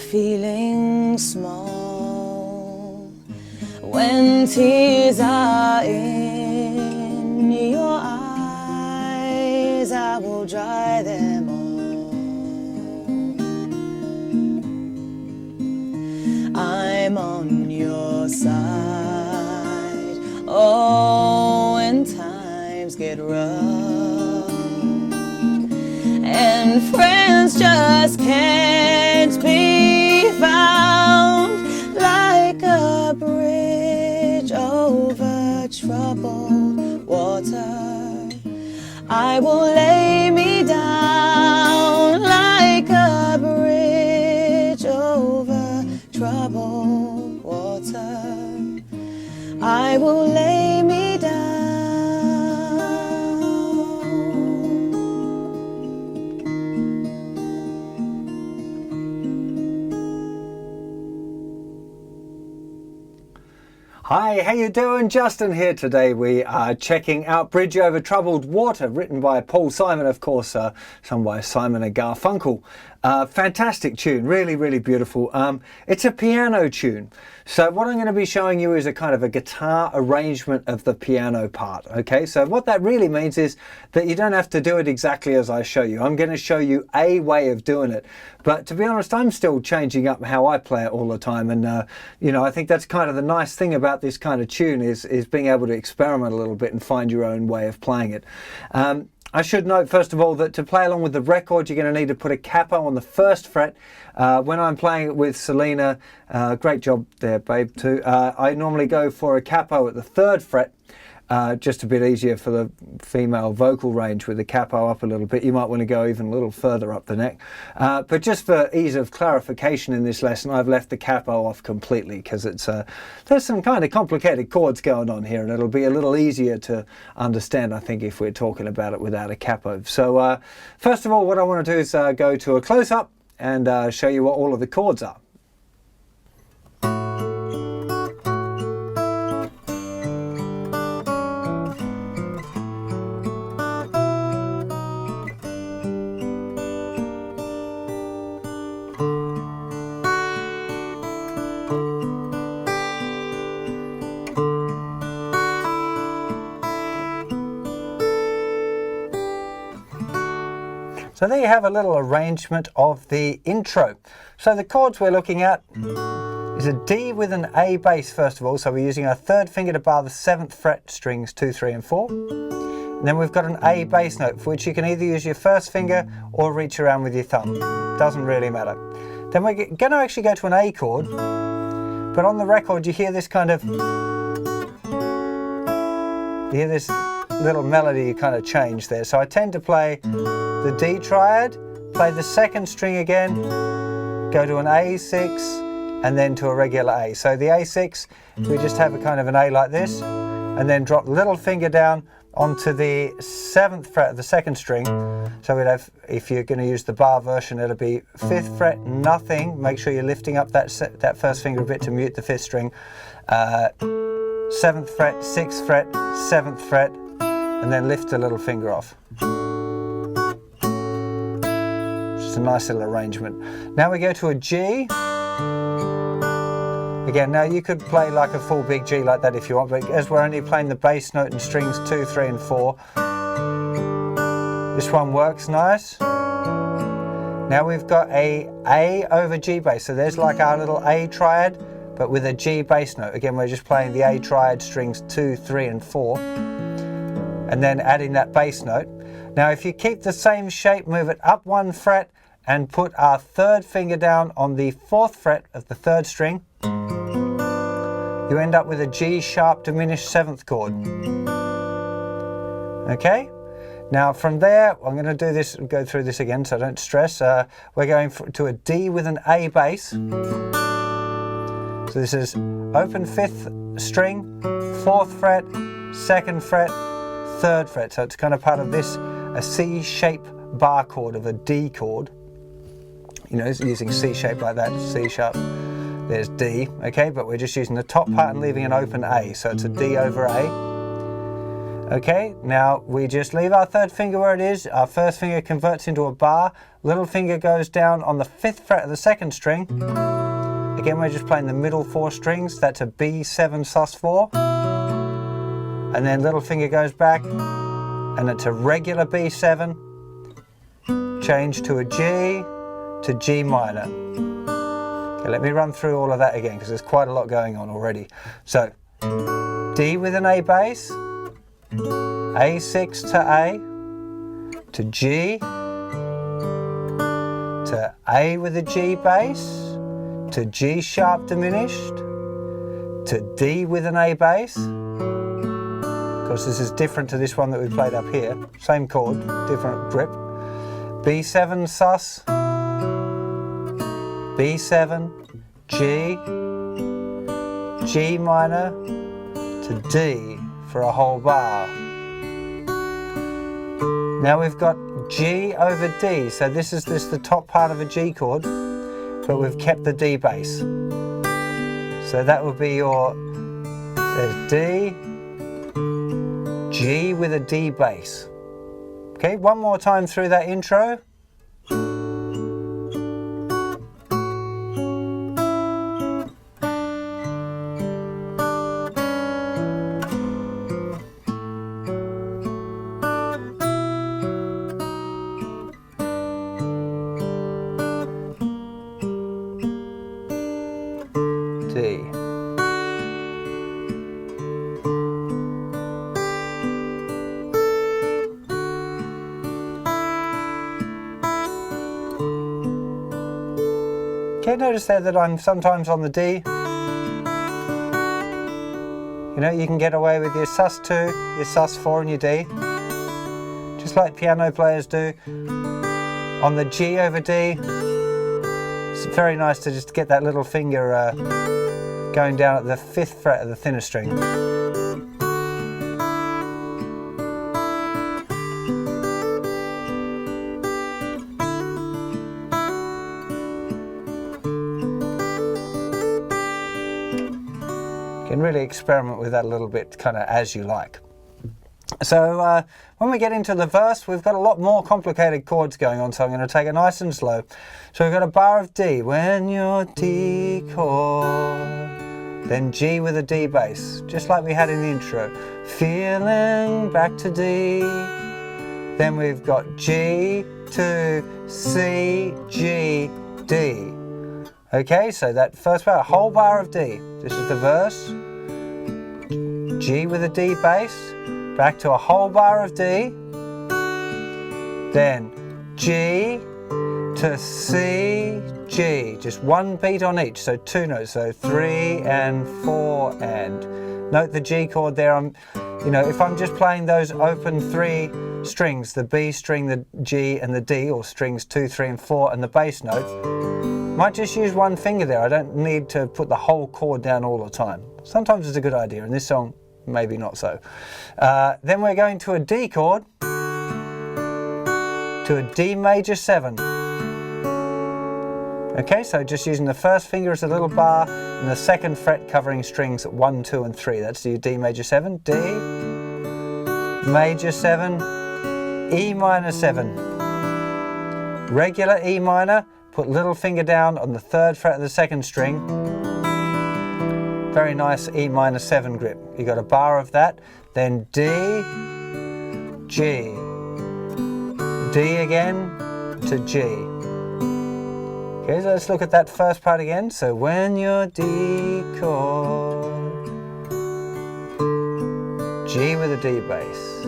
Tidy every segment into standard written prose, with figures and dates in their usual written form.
feeling small, when tears are in your eyes, I will dry them all. I'm on your side, oh, when times get rough and friends just can't be found, like a bridge over troubled water, I will lay me down, like a bridge over troubled water, I will lay me down. Hi, how you doing? Justin here. Today we are checking out Bridge Over Troubled Water, written by Paul Simon, of course, sung by Simon and Garfunkel. Fantastic tune, really, really beautiful. It's a piano tune. So what I'm going to be showing you is a kind of a guitar arrangement of the piano part. Okay, so what that really means is that you don't have to do it exactly as I show you. I'm going to show you a way of doing it. But to be honest, I'm still changing up how I play it all the time. And, you know, I think that's kind of the nice thing about this kind of tune is being able to experiment a little bit and find your own way of playing it. I should note, first of all, that to play along with the record, you're going to need to put a capo on the first fret. When I'm playing it with Selena, great job there, babe, too. I normally go for a capo at the third fret, just a bit easier for the female vocal range with the capo up a little bit. You might want to go even a little further up the neck. But just for ease of clarification in this lesson, I've left the capo off completely because it's there's some kind of complicated chords going on here, and it'll be a little easier to understand, I think, if we're talking about it without a capo. So first of all, what I want to do is go to a close-up and show you what all of the chords are. So there you have a little arrangement of the intro. So the chords we're looking at is a D with an A bass first of all. So we're using our third finger to bar the 7th fret strings 2, 3 and 4. And then we've got an A bass note for which you can either use your first finger or reach around with your thumb. Doesn't really matter. Then we're going to actually go to an A chord. But on the record you hear this kind of, you hear this little melody kind of change there. So I tend to play the D triad, play the second string again, go to an A6 and then to a regular A. So the A6, we just have a kind of an A like this and then drop the little finger down onto the 7th fret of the second string. So we'd have, if you're going to use the bar version, it'll be 5th fret, nothing. Make sure you're lifting up that first finger a bit to mute the 5th string. 7th fret, 6th fret, 7th fret, and then lift the little finger off. Just a nice little arrangement. Now we go to a G. Again, now you could play like a full big G like that if you want, but as we're only playing the bass note and strings 2, 3 and 4, this one works nice. Now we've got a over G bass, so there's like our little A triad, but with a G bass note. Again, we're just playing the A triad strings 2, 3 and 4, and then adding that bass note. Now if you keep the same shape, move it up 1 fret and put our third finger down on the 4th fret of the 3rd string, you end up with a G sharp diminished 7th chord. Okay? Now from there, I'm going to do this, go through this again so don't stress. We're going to a D with an A bass. So this is open 5th string, 4th fret, 2nd fret, 3rd fret. So it's kind of part of this, a C shape bar chord of a D chord. You know, using C shape like that, C sharp. There's D, okay, but we're just using the top part and leaving an open A, so it's a D over A. Okay, now we just leave our third finger where it is. Our first finger converts into a bar. Little finger goes down on the 5th fret of the 2nd string. Again, we're just playing the middle 4 strings. That's a B7 sus4. And then little finger goes back and it's a regular B7. Change to a G, to G minor. Okay, let me run through all of that again because there's quite a lot going on already. So, D with an A bass, A6 to A, to G, to A with a G bass, to G sharp diminished, to D with an A bass. Of course, this is different to this one that we played up here. Same chord, different grip. B7 sus, B7, G, G minor, to D for a whole bar. Now we've got G over D, so this is the top part of a G chord, but we've kept the D bass. So that would be your, there's D, G with a D bass. Okay, one more time through that intro. D. Okay, notice there that I'm sometimes on the D. You know, you can get away with your sus2, your sus4 and your D. Just like piano players do. On the G over D, it's very nice to just get that little finger going down at the 5th fret of the thinner string. You can really experiment with that a little bit, kind of as you like. So when we get into the verse, we've got a lot more complicated chords going on, so I'm going to take it nice and slow. So we've got a bar of D, when your D chord, then G with a D bass, just like we had in the intro. Feeling back to D, then we've got G to C, G, D. Okay, so that first bar, a whole bar of D. This is the verse. G with a D bass, back to a whole bar of D, then G to C, G, just one beat on each, so 2 notes, so 3 and 4 and. Note the G chord there. You know, if I'm just playing those open 3 strings, the B string, the G and the D, or strings 2, 3 and 4 and the bass note, might just use one finger there. I don't need to put the whole chord down all the time. Sometimes it's a good idea, and this song maybe not so. Then we're going to a D chord, to a D major 7. Okay, so just using the first finger as a little bar and the 2nd fret covering strings 1, 2 and 3. That's the D major 7, D, major 7, E minor 7. Regular E minor, put little finger down on the 3rd fret of the 2nd string. Very nice E minor 7 grip. You got a bar of that, then D, G, D again to G. Okay, so let's look at that first part again. So when your D chord, G with a D bass,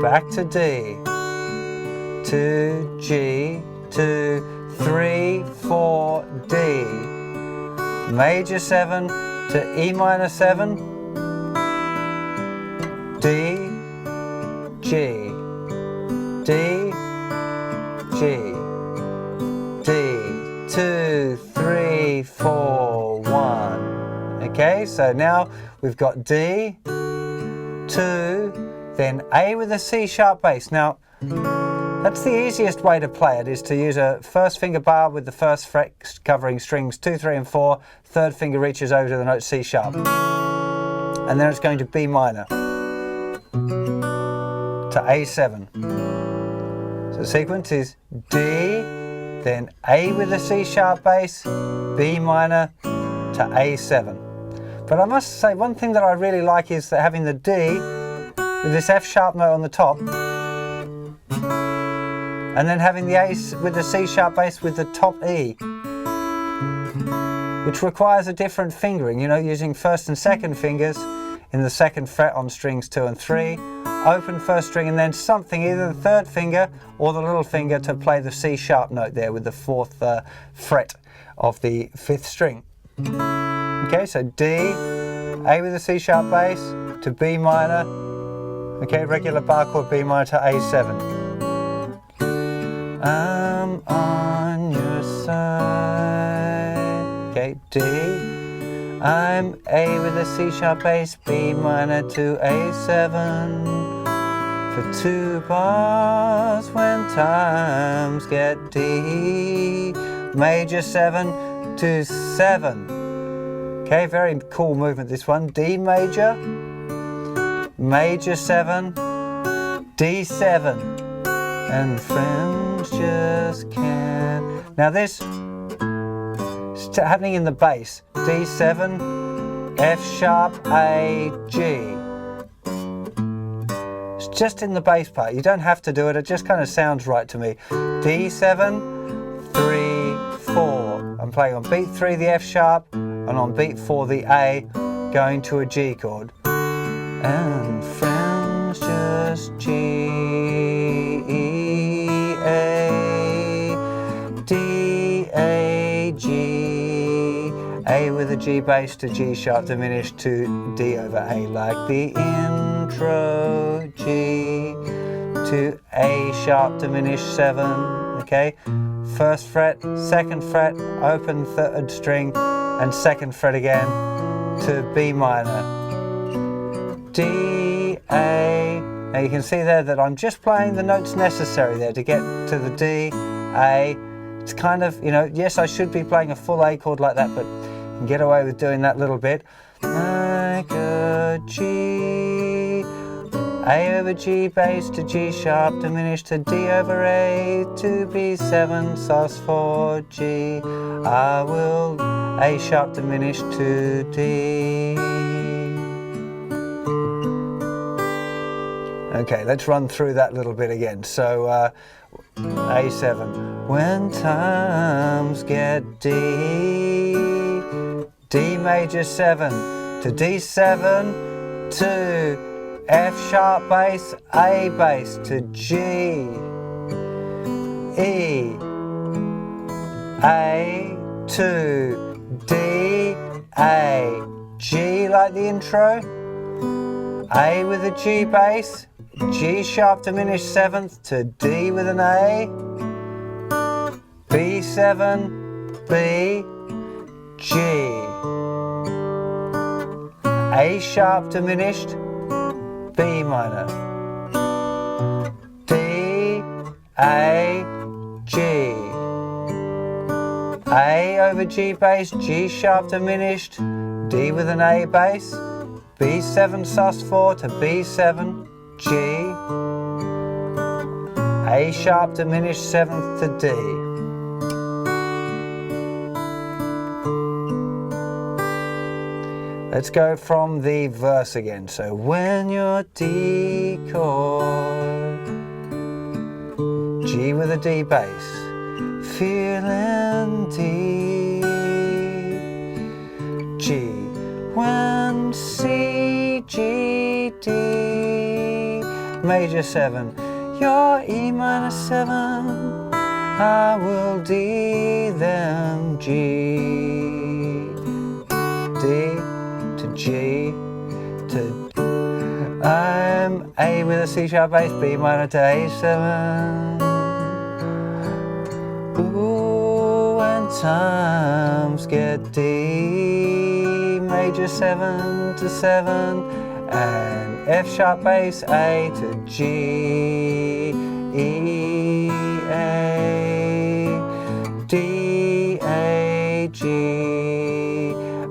back to D, to G, to 3, 4, D, major 7 to E minor 7, D, G, D, G, D, 2, 3, 4, 1. Okay, so now we've got D, 2, then A with a C sharp bass. Now, that's the easiest way to play it, is to use a first finger bar with the 1st fret covering strings 2, 3 and 4, 3rd finger reaches over to the note C sharp. And then it's going to B minor. to A7. So the sequence is D, then A with the C sharp bass, B minor to A7. But I must say one thing that I really like is that having the D with this F sharp note on the top, and then having the A with the C sharp bass with the top E, which requires a different fingering, you know, using first and second fingers in the second fret on strings 2 and 3, open first string and then something, either the third finger or the little finger to play the C sharp note there with the 4th fret of the 5th string. Okay, so D, A with the C sharp bass to B minor, okay, regular bar chord B minor to A7. I'm on your side, okay, D, I'm A with a C sharp bass, B minor to A7. For 2 bars when times get D, major 7 to 7. Okay, very cool movement this one. D major, major 7, D7, and friends just can't. Now this is happening in the bass. D7, F sharp, A, G. It's just in the bass part. You don't have to do it. It just kind of sounds right to me. D7, 3, 4. I'm playing on beat 3 the F sharp, and on beat 4 the A, going to a G chord. And friends just G, E, A, D, A, G, A with a G bass to G sharp diminished to D over A, like the intro, G to A sharp diminished 7, okay? First fret, second fret, open third string, and second fret again to B minor, D, A. Now you can see there that I'm just playing the notes necessary there to get to the D, A. It's kind of, you know, yes, I should be playing a full A chord like that, but you can get away with doing that little bit. Like a G, A over G bass to G sharp diminished to D over A to B7 sus 4 G. I will A sharp diminished to D. Okay, let's run through that little bit again. So A7. When times get D, D major 7 to D7 to F sharp bass, A bass to G, E, A to D, A, G like the intro, A with a G bass, G sharp diminished 7th to D with an A, B7, B, G, A sharp diminished, B minor, D, A, G, A over G bass, G sharp diminished, D with an A bass, B7 sus 4 to B7, G, A sharp diminished 7th to D. Let's go from the verse again. So when your D chord, G with a D bass, feeling D, G, when C, G, D, major 7, your E minor 7, I will D, then G, D to G to, I'm A with a C sharp bass, B minor to A7. Ooh, when times get D, major 7 to 7, and F sharp bass, A to G, E, A, D, A, G,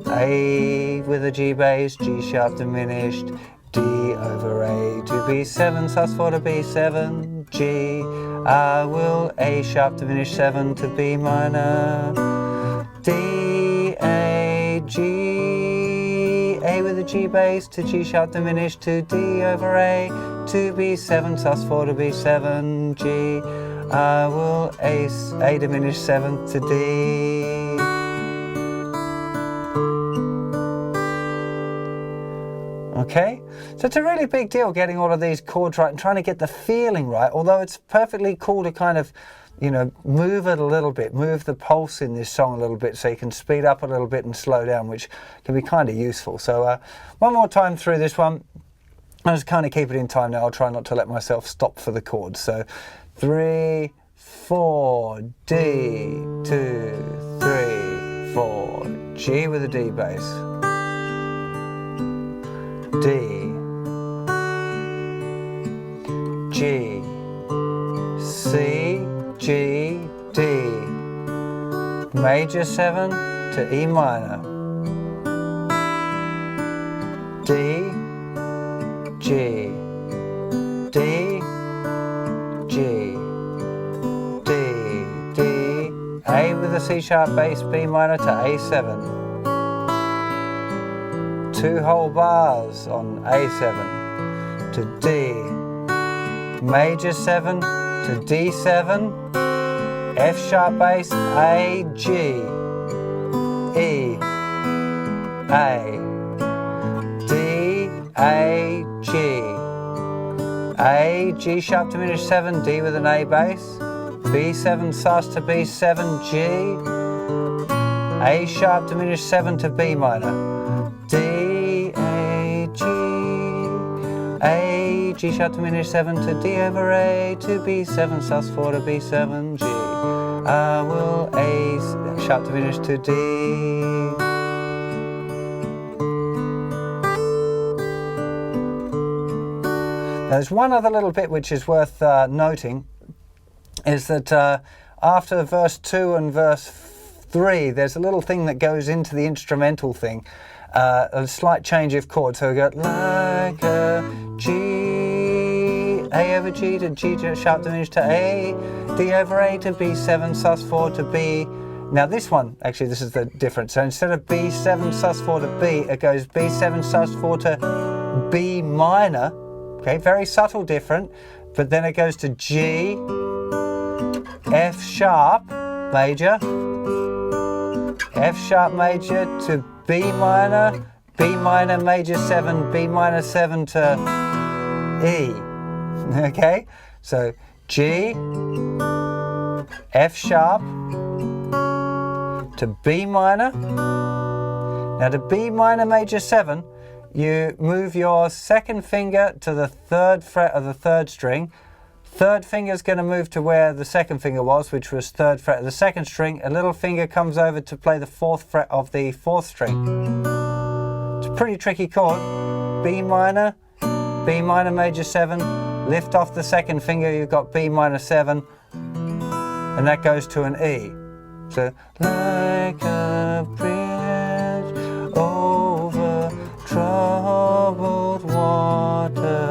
A with a G bass, G sharp diminished, D over A to B7, sus4 to B7, G. I will A sharp diminished 7 to B minor, D, A, G, A with a G bass to G sharp diminished to D over A to B7, sus4 to B7, G. I will A diminished 7 to D. Okay, so it's a really big deal getting all of these chords right and trying to get the feeling right, although it's perfectly cool to kind of, you know, move it a little bit, move the pulse in this song a little bit so you can speed up a little bit and slow down, which can be kind of useful. So one more time through this one. I'll just kind of keep it in time now. I'll try not to let myself stop for the chords. So 3, 4, D, 2, 3, 4, G with a D bass, D, G, C, G, D, major 7 to E minor, D, G, D, G, D, D, A with a C sharp bass, B minor to A7. 2 whole bars on A7 to D, major 7 to D7, F sharp bass, A, G, E, A, D, A, G, A, G sharp diminished 7, D with an A bass, B7 sus to B7, G, A sharp diminished 7 to B minor, D, A, G, A, G sharp diminished 7 to D over A to B7, sus4 to B7, G. I will A sharp diminished to D. There's one other little bit which is worth noting, is that after verse 2 and verse 3, there's a little thing that goes into the instrumental thing, a slight change of chord. So we got like a G, A over G to G sharp diminished to A, D over A to B7 sus4 to B. Now this one, actually this is the difference. So instead of B7 sus4 to B, it goes B7 sus4 to B minor. Okay, very subtle different, but then it goes to G, F sharp major, F sharp major to B minor major 7, B minor 7 to E. Okay, so G, F sharp to B minor. Now to B minor major 7, you move your second finger to the 3rd fret of the 3rd string. Third finger is going to move to where the second finger was, which was 3rd fret of the 2nd string. A little finger comes over to play the 4th fret of the 4th string. It's a pretty tricky chord. B minor major 7, lift off the second finger, you've got B minor 7, and that goes to an E. So, like a bridge over troubled water.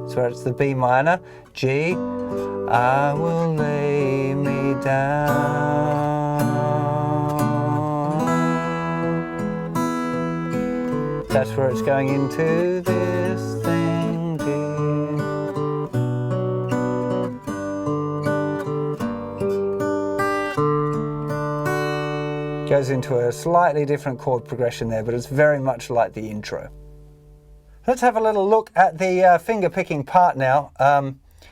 So it's the B minor, G, I will lay me down. That's where it's going into this thing, G. Goes into a slightly different chord progression there, but it's very much like the intro. Let's have a little look at the finger picking part now.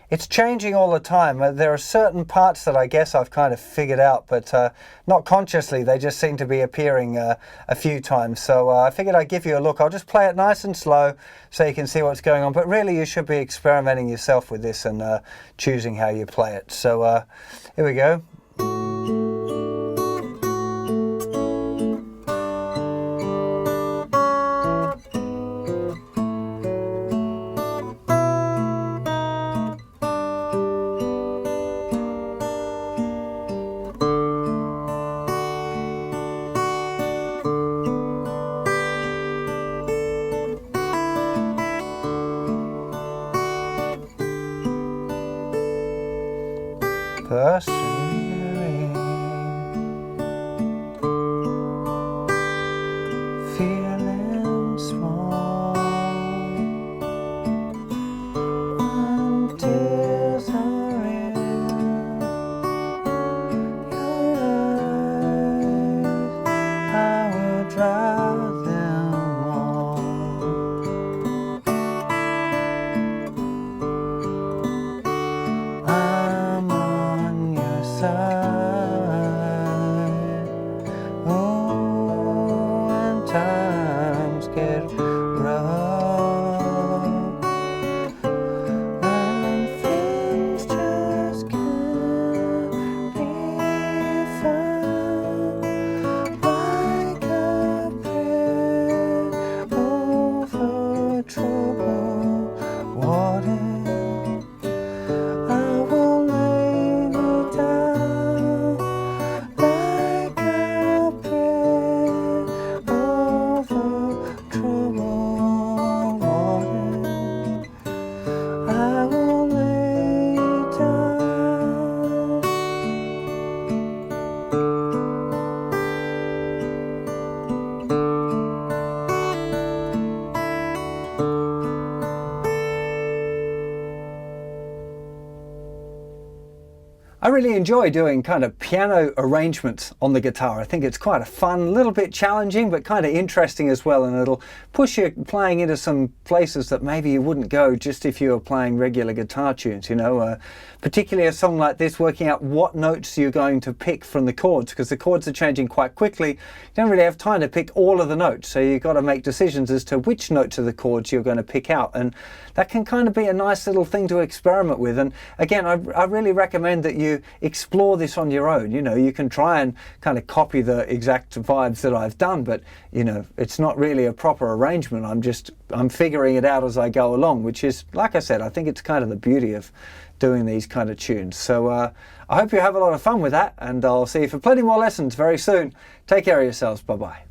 It's changing all the time. There are certain parts that I guess I've kind of figured out, but not consciously. They just seem to be appearing a few times. So I figured I'd give you a look. I'll just play it nice and slow so you can see what's going on. But really, you should be experimenting yourself with this and choosing how you play it. So here we go. just hearing, feeling small, when tears are in your eyes, I will dry them all. I'm on your side. Oh, when times get rough and things just can't be found, like a bridge over troubled water, I will lay me down like a bridge over troubled water. I will lay down. I really enjoy doing kind of piano arrangements on the guitar. I think it's quite a fun, little bit challenging, but kind of interesting as well, and it'll push you playing into some places that maybe you wouldn't go just if you were playing regular guitar tunes, you know. Particularly a song like this, working out what notes you're going to pick from the chords, because the chords are changing quite quickly. You don't really have time to pick all of the notes, so you've got to make decisions as to which notes of the chords you're going to pick out, and that can kind of be a nice little thing to experiment with. And again, I really recommend that you explore this on your own. You know, you can try and kind of copy the exact vibes that I've done, but you know, it's not really a proper arrangement. I'm figuring it out as I go along, which is, like I said, I think it's kind of the beauty of doing these kind of tunes. So I hope you have a lot of fun with that, and I'll see you for plenty more lessons very soon. Take care of yourselves. Bye bye.